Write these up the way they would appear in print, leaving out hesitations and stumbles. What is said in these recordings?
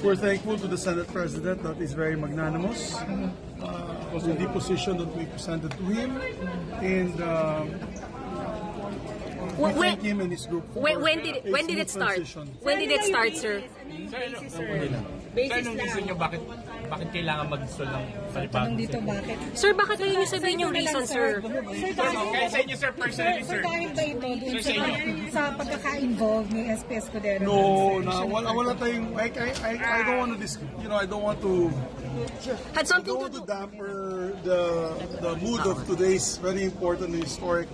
We're thankful to the Senate President that is very magnanimous in the position that we presented to him, and we thank him and his group for when did it start? transition. When did it start, sir? Sir, anong reason nyo bakit kailangan mag-install ng palipagong? Dito bakit? Sir, bakit kayo nyo sabihin yung reason, sir? Kaya sa inyo, sir, personally, sir. Dahil ba ito dun sa pagkaka-involve ni SP Escudero? No, wala tayong. I don't want to I don't want to. Had I something don't to want to do. damper the mood of today's very important and historic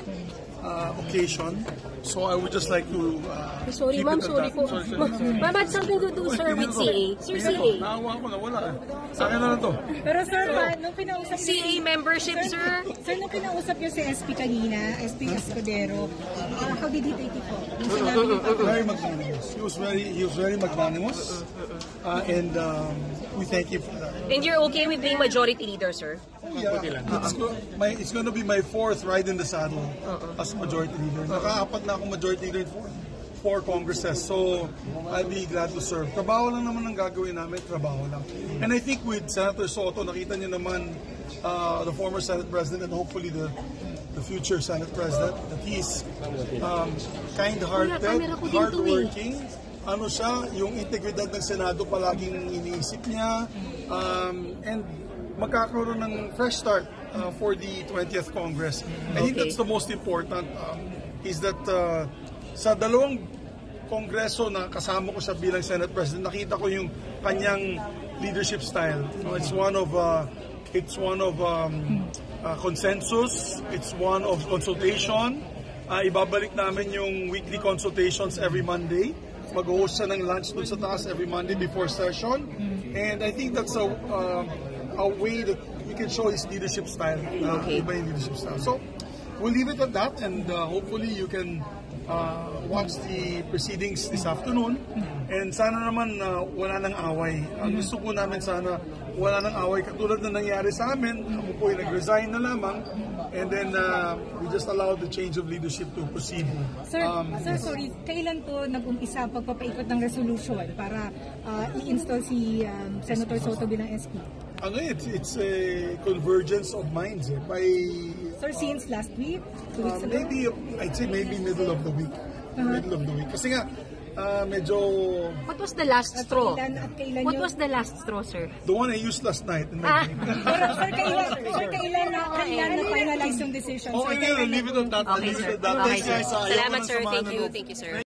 occasion. So I would just like to Sorry, keep ma'am. it at Sorry that. po. Ma'am, had something to do, sir, with CA. Sir, CA. Naawa ko na, wala. Sa akin na lang to. Pero sir, nung kinausap CA membership, sir. Sir, nung kinausap niyo si SP kanina, SP Escudero, how did he take it po? Yung sinabi niyo pa. Very magnanimous. He was very magnanimous, and we thank you for that. And you're okay with being majority leader, sir? Yeah, it's going to be my fourth ride in the saddle as majority leader. Nakaapat na akong majority leader in four congresses, so I'll be glad to serve. Trabaho lang naman ang gagawin namin, trabaho lang. And I think with Senator Soto, nakita niyo naman the former Senate President and hopefully the future Senate President, that he's kind-hearted, hardworking. Ano siya, yung integridad ng Senado palaging iniisip niya, and magkakaroon ng fresh start for the 20th Congress. I think that's the most important, is that sa dalawang kongreso na kasama ko siya bilang Senate President, nakita ko yung kanyang leadership style. It's one of consensus, it's one of consultation. Ibabalik namin yung weekly consultations every Monday. Mag-host siya ng lunch dun sa taas every Monday before session. And I think that's a way that we can show his leadership style. Iba yung leadership style. So, we'll leave it at that, and hopefully you can watch the proceedings this afternoon. And sana naman wala nang away. Ang gusto ko namin sana wala nang away katulad na nangyari sa amin. Ako po ay nag-resign na lamang, and then we just allowed the change of leadership to proceed. Sir, sorry, kailan po nag-umpisa pagpapaikot ng resolution para i-install si Senator Soto bilang SP? It's a convergence of minds. By Sir, since last week? 2 weeks ago? maybe, I'd say maybe middle of the week. Middle of the week. Kasi nga, medyo... What was the last straw? Kailan What was the last straw, sir? The one I used last night. In my dream. Pero sir, kailan na finalize yung decision? Okay, leave it on that. Okay, sir. Okay, sir. Salamat, sir. Thank you. Thank you, sir.